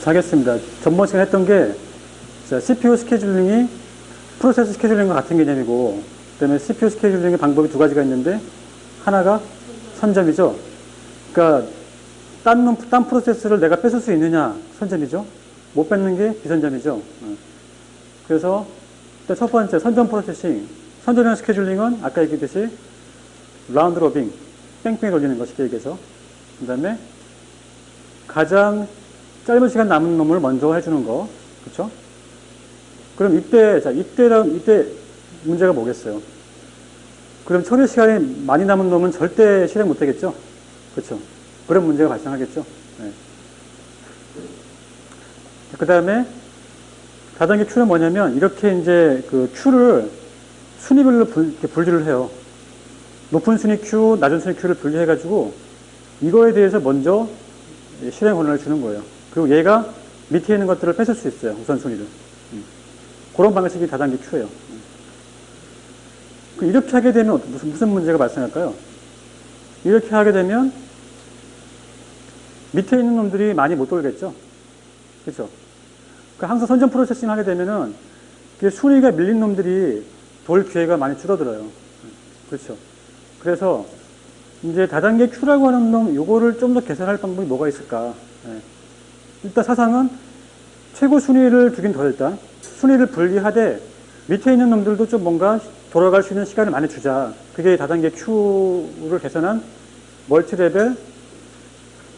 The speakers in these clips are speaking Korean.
하겠습니다. 전번 시간에 했던 게, 자, CPU 스케줄링이 프로세스 스케줄링과 같은 개념이고, 그 다음에 CPU 스케줄링의 방법이 두 가지가 있는데, 하나가 선점이죠. 그러니까, 딴 프로세스를 내가 뺏을 수 있느냐, 선점이죠. 못 뺏는 게 비선점이죠. 그래서, 일단 첫 번째, 선점 프로세싱. 선점형 스케줄링은 아까 얘기했듯이, 라운드 로빙, 뺑뺑이 돌리는 거, 쉽게 얘기해서. 그 다음에, 가장 짧은 시간 남은 놈을 먼저 해주는 거. 그쵸? 그럼 이때 문제가 뭐겠어요? 그럼 처리 시간이 많이 남은 놈은 절대 실행 못 하겠죠? 그쵸? 그런 문제가 발생하겠죠? 네. 그 다음에, 다단계 큐는 뭐냐면, 이렇게 이제 그 큐를 순위별로 분류를 해요. 높은 순위 큐, 낮은 순위 큐를 분류해가지고, 이거에 대해서 먼저 실행 권한을 주는 거예요. 그리고 얘가 밑에 있는 것들을 뺏을 수 있어요. 우선순위를. 그런 방식이 다단계 큐예요. 이렇게 하게 되면 무슨 문제가 발생할까요? 이렇게 하게 되면 밑에 있는 놈들이 많이 못 돌겠죠? 그렇죠? 항상 선점 프로세싱 하게 되면은 순위가 밀린 놈들이 돌 기회가 많이 줄어들어요. 그렇죠? 그래서 이제 다단계 큐라고 하는 놈, 요거를 좀 더 개선할 방법이 뭐가 있을까? 네. 일단 사상은 최고 순위를 주긴 더 일단 순위를 분리하되 밑에 있는 놈들도 좀 뭔가 돌아갈 수 있는 시간을 많이 주자. 그게 다단계 큐를 개선한 멀티레벨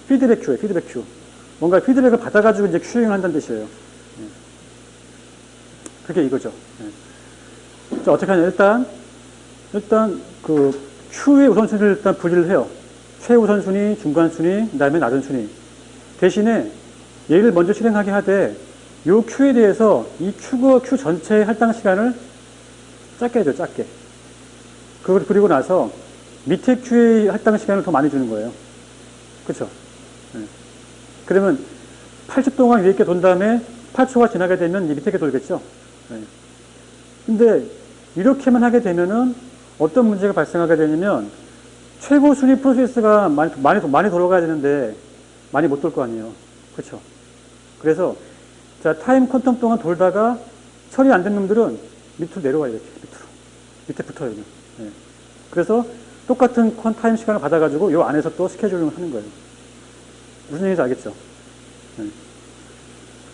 피드백 큐예요. 피드백 큐. 뭔가 피드백을 받아가지고 이제 큐잉을 한다는 뜻이에요. 네. 그게 이거죠. 네. 자, 어떻게 하냐. 일단 그 큐의 우선순위를 일단 분리를 해요. 최우선순위, 중간순위, 그 다음에 낮은 순위. 대신에 얘를 먼저 실행하게 하되 요 큐에 대해서 이 큐 전체의 할당 시간을 짧게 해줘, 짧게. 그리고 나서 밑에 큐의 할당 시간을 더 많이 주는 거예요. 그쵸? 네. 그러면 8초 동안 위에 게 돈 다음에 8초가 지나게 되면 이 밑에 게 돌겠죠? 네. 근데 이렇게만 하게 되면은 어떤 문제가 발생하게 되냐면 최고 순위 프로세스가 많이 돌아가야 되는데 많이 못 돌 거 아니에요. 그렇죠? 그래서 자 타임 퀀텀 동안 돌다가 처리 안 된 놈들은 밑으로 내려가요. 이렇게 밑에 붙어요. 네. 그래서 똑같은 타임 시간을 받아가지고 요 안에서 또 스케줄링을 하는 거예요. 무슨 얘기인지 알겠죠? 네.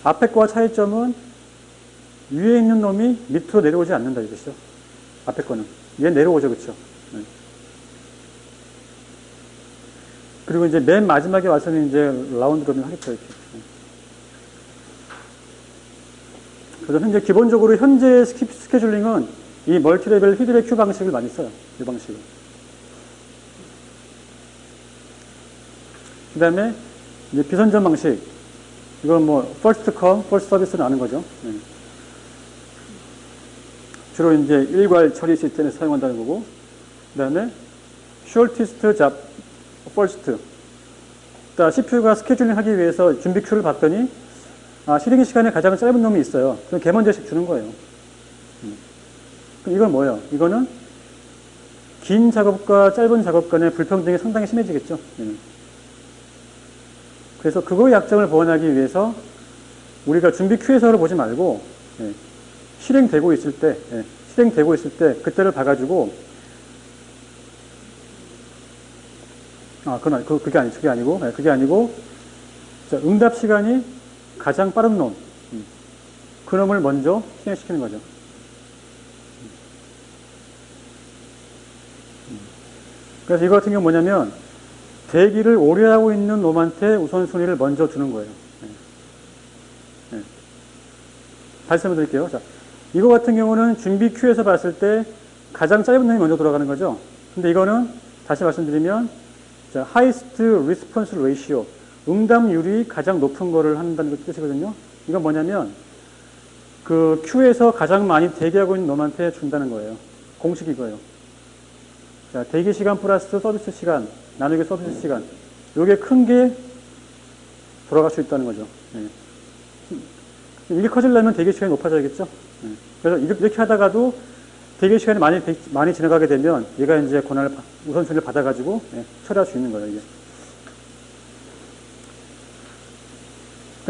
앞에 거와 차이점은 위에 있는 놈이 밑으로 내려오지 않는다 이것이죠. 앞에 거는 얘 내려오죠, 그렇죠? 네. 그리고 이제 맨 마지막에 와서는 이제 라운드 로빙 하겠죠, 이렇게. 네. 그래서 현재 기본적으로 현재 스케줄링은 이 멀티레벨 피드백 큐 방식을 많이 써요. 이 방식을. 그 다음에 이제 비선점 방식. 이건 뭐 first come, first service로 아는 거죠. 네. 주로 이제 일괄 처리 시스템에 사용한다는 거고, 그 다음에 shortest job first. CPU가 스케줄링 하기 위해서 준비 큐를 봤더니 실행 시간에 가장 짧은 놈이 있어요. 그럼 걔 먼저씩 주는 거예요. 그럼 이건 뭐예요? 이거는 긴 작업과 짧은 작업 간의 불평등이 상당히 심해지겠죠. 그래서 그거의 약점을 보완하기 위해서 우리가 준비 큐에서를 보지 말고 실행되고 있을 때 그때를 봐가지고 그게 아니고 자, 응답 시간이 가장 빠른 놈 그 놈을 먼저 실행시키는 거죠. 그래서 이거 같은 경우 뭐냐면 대기를 오래 하고 있는 놈한테 우선순위를 먼저 주는 거예요. 다시 설명 드릴게요. 자, 이거 같은 경우는 준비 큐에서 봤을 때 가장 짧은 놈이 먼저 돌아가는 거죠. 근데 이거는 다시 말씀드리면 자, highest response ratio 응답률이 가장 높은 거를 한다는 뜻이거든요. 이건 뭐냐면 그 큐에서 가장 많이 대기하고 있는 놈한테 준다는 거예요. 공식이 이거예요. 자, 대기 시간 플러스 서비스 시간 나누기 서비스 시간 요게 큰 게 돌아갈 수 있다는 거죠. 이게 커지려면 대기 시간이 높아져야겠죠. 그래서 이렇게 하다가도 대기 시간이 많이 지나가게 되면 얘가 이제 권한을 우선순위를 받아가지고 처리할 수 있는 거예요. 이게.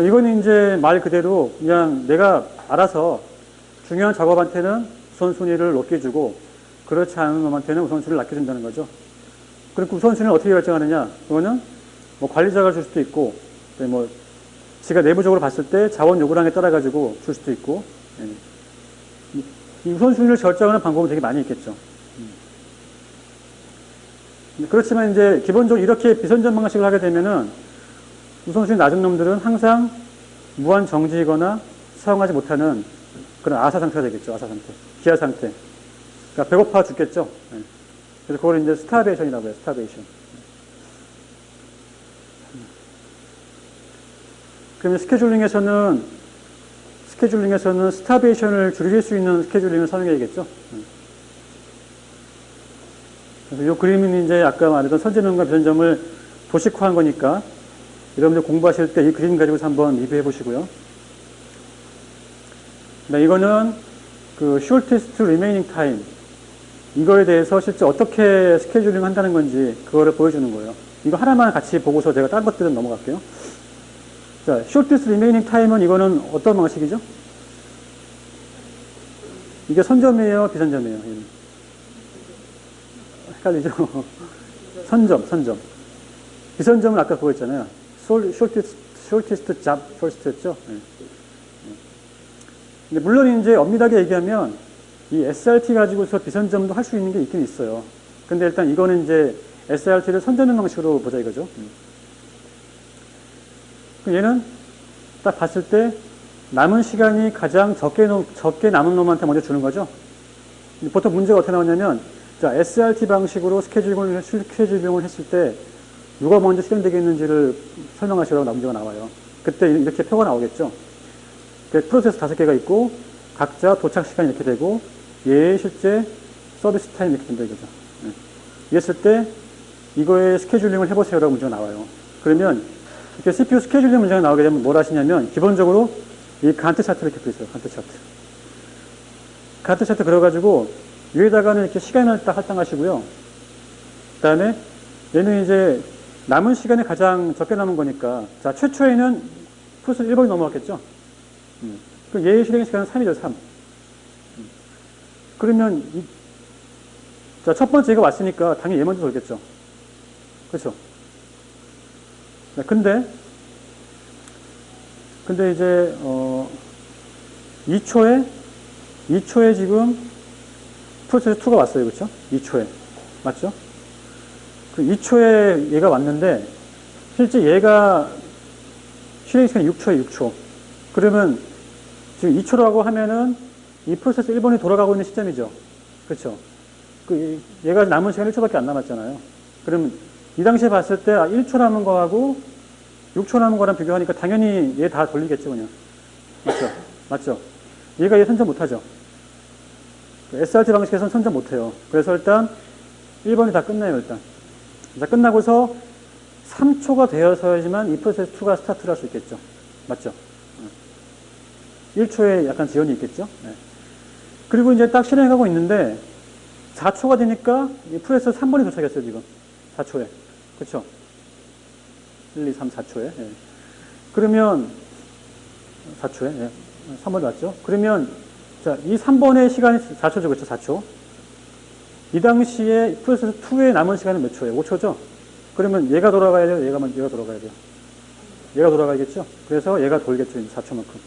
이거는 이제 말 그대로 그냥 내가 알아서 중요한 작업한테는 우선순위를 높게 주고 그렇지 않은 놈한테는 우선순위를 낮게 준다는 거죠. 그리고 우선순위를 어떻게 결정하느냐? 그거는 뭐 관리자가 줄 수도 있고, 뭐 지가 내부적으로 봤을 때 자원 요구량에 따라 가지고 줄 수도 있고, 이 우선순위를 결정하는 방법은 되게 많이 있겠죠. 그렇지만 이제 기본적으로 이렇게 비선전 방식을 하게 되면은 우선순위 낮은 놈들은 항상 무한 정지이거나 사용하지 못하는 그런 아사 상태가 되겠죠. 아사 상태. 기아 상태. 그러니까 배고파 죽겠죠. 그래서 그걸 이제 스타베이션이라고 해요. 스타베이션. 그러면 스케줄링에서는 스타베이션을 줄일 수 있는 스케줄링을 사용해야겠죠. 그래서 이 그림은 이제 아까 말했던 선진점과 비선점을 도식화한 거니까 여러분들 공부하실 때 이 그림 가지고서 한번 리뷰해 보시고요. 네, 이거는 그 shortest remaining time 이거에 대해서 실제 어떻게 스케줄링 한다는 건지 그거를 보여주는 거예요. 이거 하나만 같이 보고서 제가 다른 것들은 넘어갈게요. 자, shortest remaining time은 이거는 어떤 방식이죠? 이게 선점이에요, 비선점이에요? 헷갈리죠? 선점. 비선점은 아까 그거 있잖아요. shortest job first였죠? 근데 물론 이제 엄밀하게 얘기하면 이 SRT 가지고서 비선점도 할 수 있는 게 있긴 있어요. 근데 일단 이거는 이제 SRT를 선점형 방식으로 보자 이거죠. 얘는 딱 봤을 때 남은 시간이 가장 적게 남은 놈한테 먼저 주는 거죠. 보통 문제가 어떻게 나오냐면 자, SRT 방식으로 스케줄링을 했을 때 누가 먼저 실행되겠는지를 설명하시라고 문제가 나와요. 그때 이렇게 표가 나오겠죠. 프로세스 5개가 있고 각자 도착 시간이 이렇게 되고 얘의 실제 서비스 타임 이렇게 된다 이거죠. 이랬을 때 이거의 스케줄링을 해보세요라고 문제가 나와요. 그러면 이렇게 CPU 스케줄링 문제가 나오게 되면 뭘 하시냐면 기본적으로 이 간트 차트를 이렇게 그리세요. 간트 차트 그려가지고 위에다가는 이렇게 시간을 딱 할당하시고요. 그 다음에 얘는 이제 남은 시간이 가장 적게 남은 거니까 자 최초에는 프로세스 1번이 넘어갔겠죠. 그 얘의 실행 시간은 3이죠. 3. 그러면 자, 첫 번째 얘가 왔으니까 당연히 얘 먼저 돌겠죠. 그렇죠? 네, 근데 이제 2초에 지금 프로세스 2가 왔어요. 그렇죠? 2초에. 맞죠? 그 2초에 얘가 왔는데 실제 얘가 실행 시간이 6초. 그러면 지금 2초라고 하면은 이 프로세스 1번이 돌아가고 있는 시점이죠. 그렇죠? 얘가 남은 시간 1초밖에 안 남았잖아요. 그러면 이 당시에 봤을 때 1초 남은 거하고 6초 남은 거랑 비교하니까 당연히 얘 다 돌리겠죠, 그냥. 맞죠? 얘가 얘 선점 못하죠. SRT 방식에서는 선점 못해요. 그래서 일단 1번이 다 끝나요, 일단. 자, 끝나고서 3초가 되어서야지만 이 프로세스 2가 스타트를 할 수 있겠죠. 맞죠? 1초에 약간 지연이 있겠죠. 네. 그리고 이제 딱 실행하고 있는데 4초가 되니까 이 프로세스 3번이 도착했어요, 지금. 4초에. 그쵸? 1, 2, 3, 4초에. 예. 그러면 4초에. 예. 3번이 왔죠. 그러면 자, 이 3번의 시간이 4초죠. 그쵸? 4초. 이 당시에 프로세스 2의 남은 시간은 몇 초예요? 5초죠? 그러면 얘가 돌아가야 돼요? 얘가 돌아가야 돼요? 얘가 돌아가야겠죠? 그래서 얘가 돌겠죠. 4초만큼.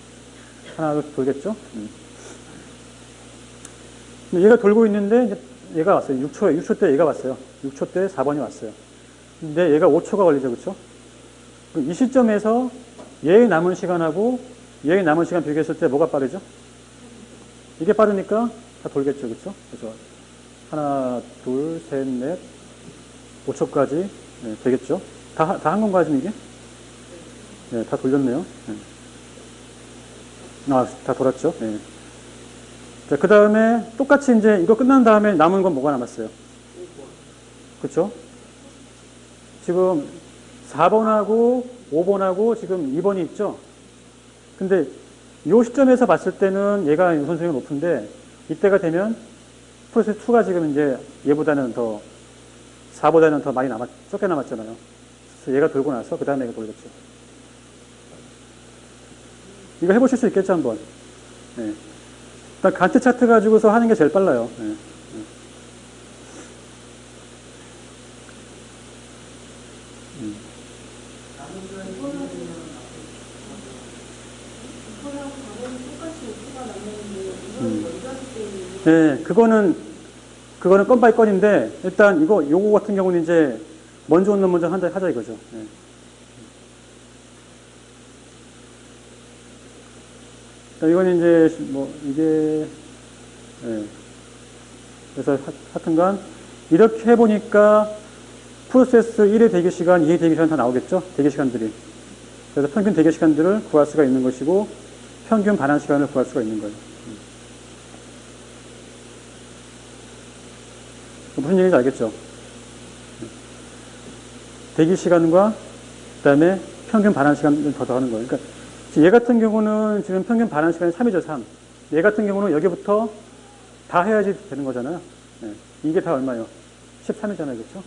하나 더 돌겠죠? 얘가 돌고 있는데 이제 얘가 왔어요. 6초 때 얘가 왔어요. 6초 때 4번이 왔어요. 근데 얘가 5초가 걸리죠. 그렇죠? 이 시점에서 얘의 남은 시간하고 얘의 남은 시간 비교했을 때 뭐가 빠르죠? 이게 빠르니까 다 돌겠죠. 그렇죠? 그래서 하나, 둘, 셋, 넷, 5초까지 네, 되겠죠? 다 한 건가요, 지금 이게? 네, 다 돌렸네요. 네. 다 돌았죠. 네. 자, 그 다음에 똑같이 이제 이거 끝난 다음에 남은 건 뭐가 남았어요? 그쵸? 지금 4번하고 5번하고 지금 2번이 있죠? 근데 이 시점에서 봤을 때는 얘가 우선순위가 높은데 이때가 되면 프로세스 2가 지금 이제 얘보다는 더 4보다는 더 많이 적게 남았잖아요. 그래서 얘가 돌고 나서 그 다음에 얘가 돌겠죠. 이거 해보실 수 있겠죠, 한번. 예. 일단 간트 차트 가지고서 하는 게 제일 빨라요. 예. 네, 그거는 건 바이 건인데, 일단 요거 같은 경우는 이제, 먼저 온 놈 먼저 하자 이거죠. 네. 이건 이제, 이게, 네. 그래서 하여튼간, 이렇게 해보니까, 프로세스 1의 대기시간, 2의 대기시간 다 나오겠죠? 대기시간들이. 그래서 평균 대기시간들을 구할 수가 있는 것이고, 평균 반환 시간을 구할 수가 있는 거예요. 무슨 얘기인지 알겠죠? 대기 시간과 그다음에 평균 반환 시간을 더하는 거예요. 그러니까 얘 같은 경우는 지금 평균 반환 시간이 3이죠, 3. 얘 같은 경우는 여기부터 다 해야지 되는 거잖아요. 네. 이게 다 얼마예요? 13이잖아요, 그렇죠?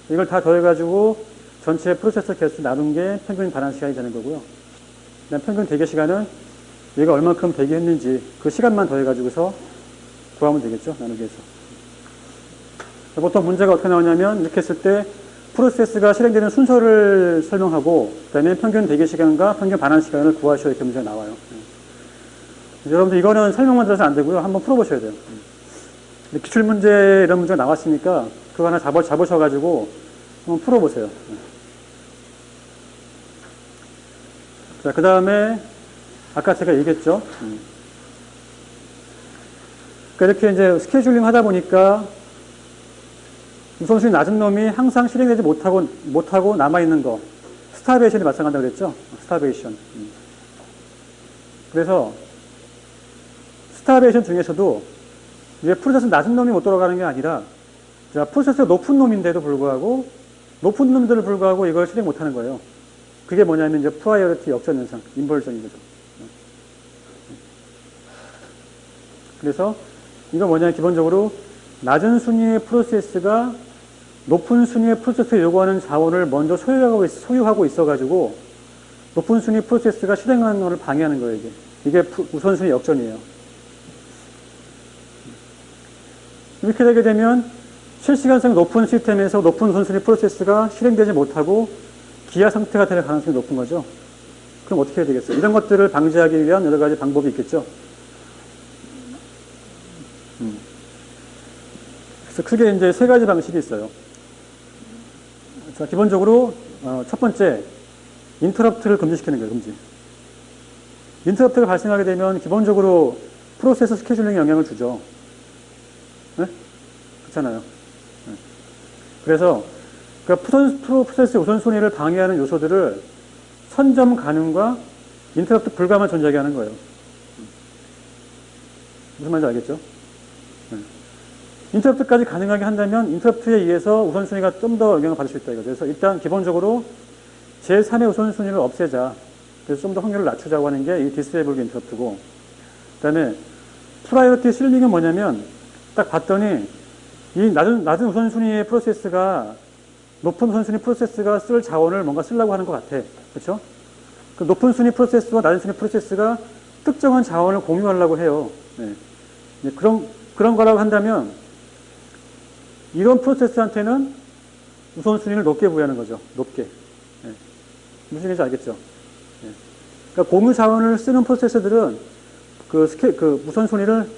이걸 다 더해가지고 전체 프로세서 개수 나눈 게 평균 반환 시간이 되는 거고요. 그다음 평균 대기 시간은 얘가 얼만큼 대기했는지 그 시간만 더해가지고서 구하면 되겠죠, 나누기 해서. 보통 문제가 어떻게 나오냐면 이렇게 했을 때 프로세스가 실행되는 순서를 설명하고 그다음에 평균 대기 시간과 평균 반환 시간을 구하셔야 이렇게 문제가 나와요. 여러분들 이거는 설명만 들어서 안 되고요. 한번 풀어보셔야 돼요. 기출문제 이런 문제가 나왔으니까 그거 하나 잡으셔가지고 한번 풀어보세요. 자, 그 다음에 아까 제가 얘기했죠. 그러니까 이렇게 이제 스케줄링 하다 보니까 우선순위 낮은 놈이 항상 실행되지 못하고 남아있는 거. 스타베이션이 발생한다고 그랬죠? 스타베이션. 그래서, 스타베이션 중에서도, 이제 프로세스 낮은 놈이 못 돌아가는 게 아니라, 자, 프로세스 높은 놈인데도 불구하고, 높은 놈들을 불구하고 이걸 실행 못하는 거예요. 그게 뭐냐면, 이제 프라이어리티 역전 현상, 인버전인 거죠. 그래서, 이건 뭐냐면, 기본적으로, 낮은 순위의 프로세스가 높은 순위의 프로세스에 요구하는 자원을 먼저 소유하고 있어가지고 높은 순위 프로세스가 실행하는 것을 방해하는 거예요, 이게. 이게 우선순위 역전이에요. 이렇게 되게 되면 실시간성 높은 시스템에서 높은 우선순위 프로세스가 실행되지 못하고 기아 상태가 될 가능성이 높은 거죠. 그럼 어떻게 해야 되겠어요? 이런 것들을 방지하기 위한 여러 가지 방법이 있겠죠. 그래서 크게 이제 세 가지 방식이 있어요. 자, 기본적으로 첫 번째, 인터럽트를 금지시키는 거예요, 금지. 인터럽트가 발생하게 되면 기본적으로 프로세스 스케줄링에 영향을 주죠. 네? 그렇잖아요. 네. 그래서 프로세스 우선순위를 방해하는 요소들을 선점 가능과 인터럽트 불가만 존재하게 하는 거예요. 무슨 말인지 알겠죠? 네. 인터럽트까지 가능하게 한다면 인터럽트에 의해서 우선순위가 좀 더 영향을 받을 수 있다 이거죠. 그래서 일단 기본적으로 제3의 우선순위를 없애자. 그래서 좀 더 확률을 낮추자고 하는 게 이 디스에이블드 인터럽트고, 그 다음에 프라이어리티 실링은 뭐냐면 딱 봤더니 이 낮은 우선순위의 프로세스가 높은 우선순위 프로세스가 쓸 자원을 뭔가 쓰려고 하는 것 같아. 그렇죠? 그 높은 순위 프로세스와 낮은 순위 프로세스가 특정한 자원을 공유하려고 해요. 네. 그런 거라고 한다면 이런 프로세스한테는 우선순위를 높게 부여하는 거죠. 높게. 네. 무슨 얘기인지 알겠죠? 네. 그러니까 공유 자원을 쓰는 프로세스들은 그 우선순위를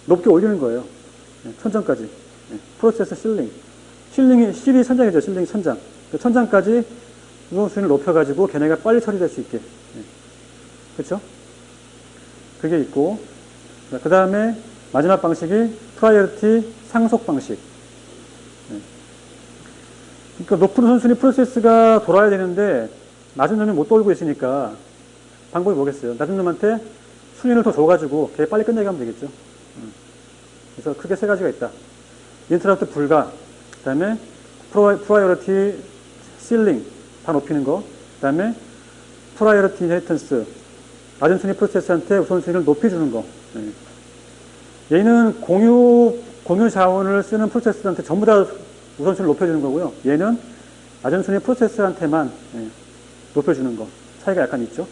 높게 올리는 거예요. 네. 천장까지. 네. 프로세스 실이 천장이죠. 실링 천장. 그 천장까지 우선순위를 높여가지고 걔네가 빨리 처리될 수 있게. 네. 그렇죠? 그게 있고, 그 다음에 마지막 방식이 프라이어리티 상속 방식. 그러니까 높은 우선순위 프로세스가 돌아야 되는데 낮은 놈이 못 돌고 있으니까 방법이 뭐겠어요? 낮은 놈한테 순위를 더 줘가지고 걔 빨리 끝내게 하면 되겠죠. 그래서 크게 세 가지가 있다. 인터럽트 불가, 그 다음에 프라이어리티 실링 다 높이는 거, 그 다음에 프라이어리티 이너리턴스 낮은 순위 프로세스한테 우선순위를 높여주는 거. 얘는 공유 자원을 쓰는 프로세스한테 전부 다 우선순위를 높여주는 거고요. 얘는 낮은 순위 프로세스한테만 높여주는 거. 차이가 약간 있죠.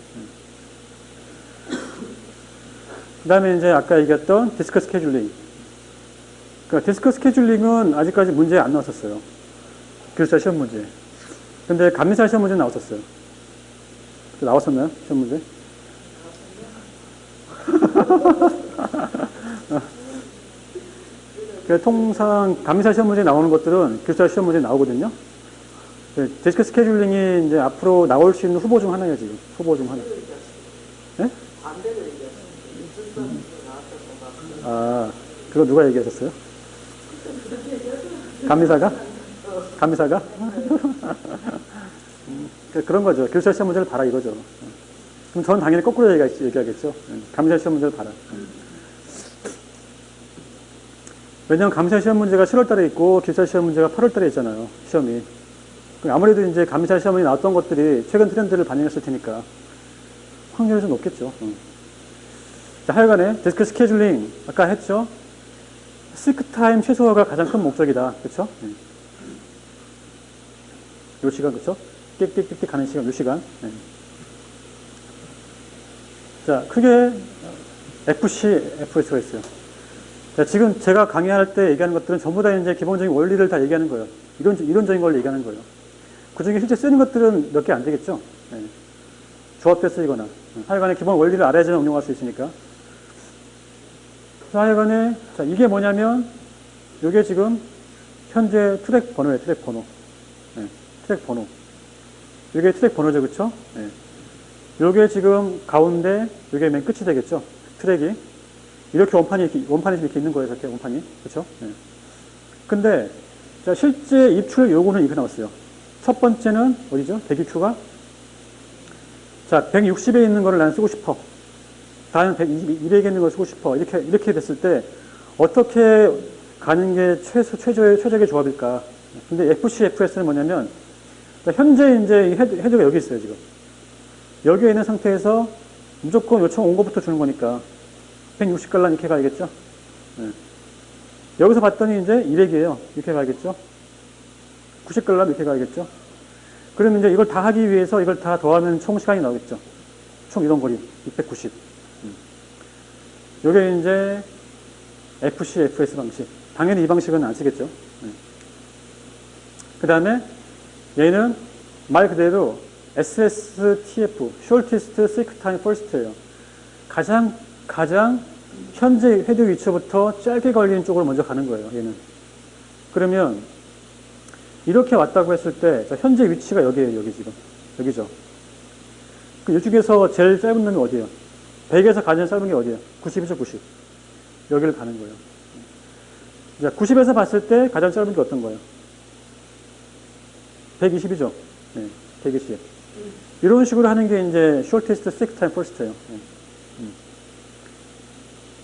그 다음에 이제 아까 얘기했던 디스크 스케줄링. 그러니까 디스크 스케줄링은 아직까지 문제에 안 나왔었어요. 기술자 시험 문제. 근데 감리사 시험 문제 나왔었어요. 나왔었나요? 시험 문제? 통상 감리사 시험 문제 나오는 것들은 기술자 시험 문제 나오거든요. 디스크 스케줄링이 이제 앞으로 나올 수 있는 후보 중 하나예요, 지금. 후보 중 하나. 네? 아, 그거 누가 얘기하셨어요? 감리사가? 감리사가? 그런 거죠. 기술자 시험 문제를 봐라 이거죠. 그럼 저는 당연히 거꾸로 얘기하겠죠. 감리사 시험 문제를 봐라. 왜냐하면 감리사 시험 문제가 7월 달에 있고 기술자 시험 문제가 8월 달에 있잖아요. 시험이. 아무래도 이제 감리사 시험에 나왔던 것들이 최근 트렌드를 반영했을 테니까 확률이 좀 높겠죠. 자, 하여간에 디스크 스케줄링 아까 했죠. 시크 타임 최소화가 가장 큰 목적이다. 그렇죠? 요 시간 그렇죠? 띡띡띡띡 가는 시간 요 시간. 자, 크게 FC, FS가 있어요. 자, 지금 제가 강의할 때 얘기하는 것들은 전부 다 이제 기본적인 원리를 다 얘기하는 거예요. 이론적인 걸 얘기하는 거예요. 그 중에 실제 쓰는 것들은 몇 개 안 되겠죠? 조합돼 쓰이거나. 하여간에 기본 원리를 알아야지만 운용할 수 있으니까. 자, 하여간에, 자, 이게 뭐냐면, 요게 지금 현재 트랙 번호예요, 트랙 번호. 트랙 번호. 요게 트랙 번호죠, 그쵸? 요게 지금 가운데, 요게 맨 끝이 되겠죠? 트랙이. 이렇게 원판이 이렇게 있는 거예요, 저렇게 원판이. 그쵸? 근데, 자, 실제 입출 요구는 이렇게 나왔어요. 첫 번째는, 어디죠? 대기큐가? 자, 160에 있는 거를 난 쓰고 싶어. 다른 200에 있는 걸 쓰고 싶어. 이렇게 됐을 때, 어떻게 가는 게 최적의 조합일까? 근데 FC, FS는 뭐냐면, 현재 이제 헤드가 여기 있어요, 지금. 여기에 있는 상태에서 무조건 요청 온 것부터 주는 거니까, 160갈란 이렇게 가야겠죠? 여기서 봤더니 이제 200이에요. 이렇게 가야겠죠? 90갈란 이렇게 가야겠죠? 그러면 이제 이걸 다 하기 위해서 이걸 다 더하면 총 시간이 나오겠죠? 총 이동 거리, 690. 요게 이제 FC, FS 방식. 당연히 이 방식은 안 쓰겠죠? 그 다음에 얘는 말 그대로 SSTF, Shortest Seek Time First예요. 가장 현재 헤드 위치부터 짧게 걸리는 쪽으로 먼저 가는 거예요, 얘는. 그러면 이렇게 왔다고 했을 때, 현재 위치가 여기에요, 여기 지금. 여기죠. 이 중에서 제일 짧은 놈이 어디예요? 100에서 가장 짧은 게 어디예요? 90이죠, 90. 여기를 가는 거예요. 자, 90에서 봤을 때 가장 짧은 게 어떤 거예요? 120이죠. 120. 이런 식으로 하는 게 이제 shortest seek time first예요.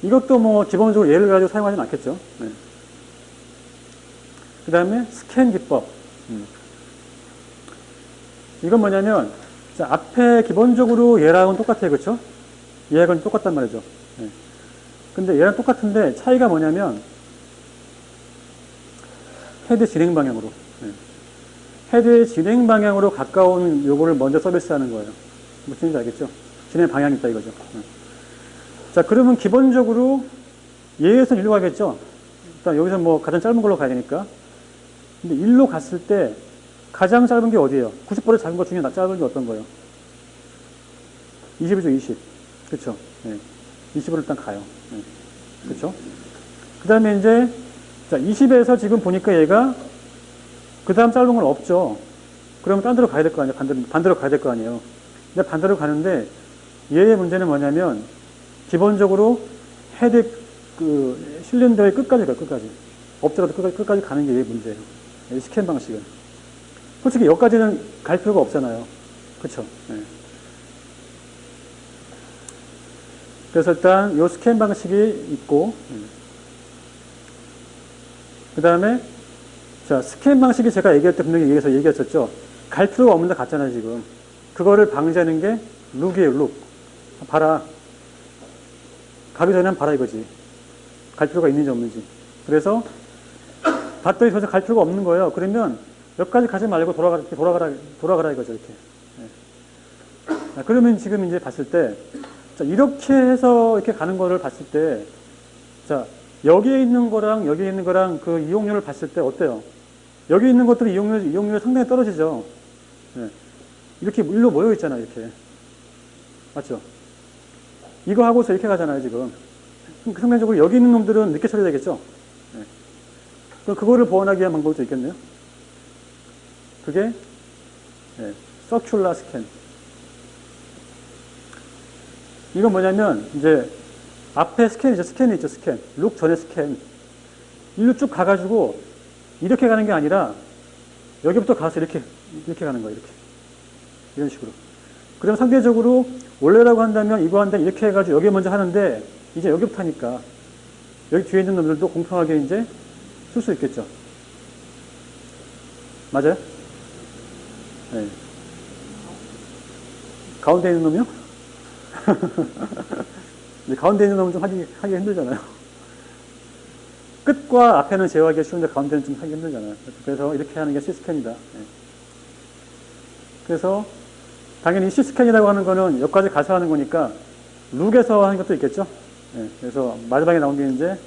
이것도 뭐 기본적으로 예를 가지고 사용하지는 않겠죠. 그 다음에 스캔 기법. 이건 뭐냐면, 자, 앞에 기본적으로 얘랑은 똑같아요. 그렇죠? 얘하고는 똑같단 말이죠. 근데 얘랑 똑같은데 차이가 뭐냐면, 헤드 진행 방향으로. 헤드의 진행 방향으로 가까운 요거를 먼저 서비스하는 거예요. 무슨 얘기인지 알겠죠? 진행 방향이 있다 이거죠. 자, 그러면 기본적으로 얘에서 1로 가겠죠? 일단 여기서 뭐 가장 짧은 걸로 가야 되니까. 근데 1로 갔을 때 가장 짧은 게 어디예요? 90보다 작은 것 중에 짧은 게 어떤 거예요? 20이죠, 20. 그쵸? 20으로 일단 가요. 그쵸? 그 다음에 이제, 자, 20에서 지금 보니까 얘가 그 다음 짧은 건 없죠. 그러면 딴 데로 가야 될 거 아니에요? 반대로 가야 될 거 아니에요? 근데 반대로 가는데 얘의 문제는 뭐냐면 기본적으로 헤드 실린더의 끝까지 가요, 끝까지. 엎드려도 끝까지 가는 게 얘의 문제예요. 이 스캔 방식은. 솔직히 여기까지는 갈 필요가 없잖아요. 그쵸? 그래서 일단 요 스캔 방식이 있고, 그 다음에 자, 스캔 방식이 제가 얘기할 때 분명히 얘기했었죠. 갈 필요가 없는데 갔잖아요, 지금. 그거를 방지하는 게 룩이에요, 룩. 봐라. 가기 전에는 봐라 이거지. 갈 필요가 있는지 없는지. 그래서 봤더니 도저히 갈 필요가 없는 거예요. 그러면 여기까지 가지 말고 돌아가라 이거죠, 이렇게. 그러면 지금 이제 봤을 때 자, 이렇게 해서 이렇게 가는 거를 봤을 때, 자, 여기에 있는 거랑 여기에 있는 거랑 그 이용률을 봤을 때 어때요? 여기 있는 것들은 이용률이 상당히 떨어지죠. 네. 이렇게 일로 모여 있잖아요, 이렇게. 맞죠? 이거 하고서 이렇게 가잖아요, 지금. 상대적으로 여기 있는 놈들은 늦게 처리되겠죠? 네. 그럼 그거를 보완하기 위한 방법도 있겠네요. 그게, 네, 서큘라 스캔. 이건 뭐냐면, 이제, 앞에 스캔이 있죠, 스캔. 룩 전에 스캔. 일로 쭉 가가지고, 이렇게 가는 게 아니라, 여기부터 가서 이렇게 가는 거예요, 이렇게. 이런 식으로. 그럼 상대적으로, 원래라고 한다면, 이거 한다면 이렇게 해가지고 여기 먼저 하는데, 이제 여기부터 하니까, 여기 뒤에 있는 놈들도 공평하게 이제 쓸 수 있겠죠. 맞아요? 네. 가운데 있는 놈이요? 가운데 있는 놈은 좀 하기 힘들잖아요. 끝과 앞에는 제어하기가 쉬운데 가운데는 좀 하기 힘들잖아요. 그래서 이렇게 하는 게 C스캔이다. 네. 그래서 당연히 C스캔이라고 하는 거는 여기까지 가서 하는 거니까 룩에서 하는 것도 있겠죠. 네. 그래서 마지막에 나온 게 이제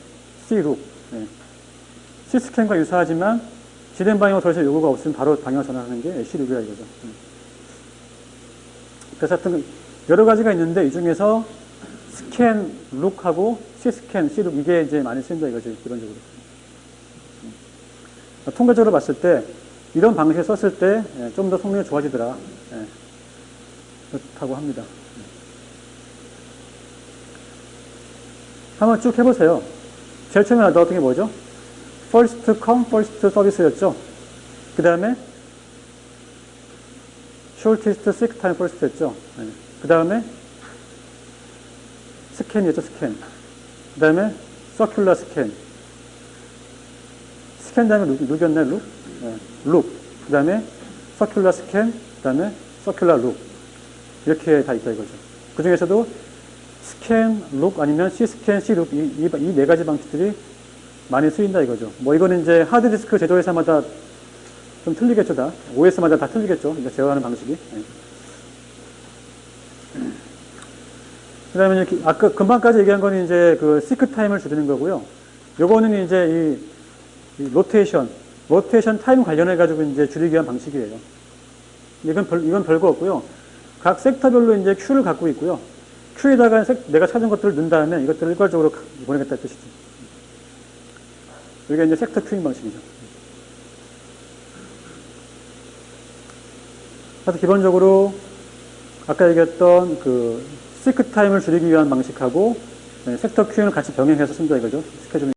C룩. 네. C스캔과 유사하지만 지된 방향으로 더 이상 요구가 없으면 바로 방향 전환하는 게 C룩이라 이거죠. 그래서 하여튼 여러 가지가 있는데 이 중에서 스캔 룩하고 C스캔, C룩 이게 이제 많이 쓰인다 이거죠. 기본적으로. 통계적으로 봤을 때 이런 방식을 썼을 때 좀 더 성능이 좋아지더라. 그렇다고 합니다. 한번 쭉 해보세요. 제일 처음에 나왔던 게 뭐죠? first come, first service였죠. 그 다음에 shortest seek time first 했죠. 그 다음에 스캔이었죠, 스캔. 그 다음에 서큘러 스캔. 스캔 다음에 룩이었나요, 룩? 네, 룩. 그 다음에 서큘러 스캔, 그 다음에 서큘러 룩. 이렇게 다 있다 이거죠. 그 중에서도 스캔, 룩 아니면 C스캔, C룩 이 네 가지 방식들이 많이 쓰인다 이거죠. 뭐 이거는 이제 하드디스크 제조회사마다 좀 틀리겠죠, 다. OS마다 다 틀리겠죠. 이거 제어하는 방식이. 네. 그 다음에 아까 금방까지 얘기한 거는 이제 그 시크 타임을 줄이는 거고요. 요거는 이제 이 로테이션 타임 관련해가지고 이제 줄이기 위한 방식이에요. 이건 별거 없고요. 각 섹터별로 이제 큐를 갖고 있고요. 큐에다가 내가 찾은 것들을 넣은 다음에 이것들을 일괄적으로 보내겠다는 뜻이죠. 이게 이제 섹터 큐잉 방식이죠. 그래서 기본적으로 아까 얘기했던 그 시크 타임을 줄이기 위한 방식하고 섹터 큐잉을 같이 병행해서 쓴다 이거죠. 스케줄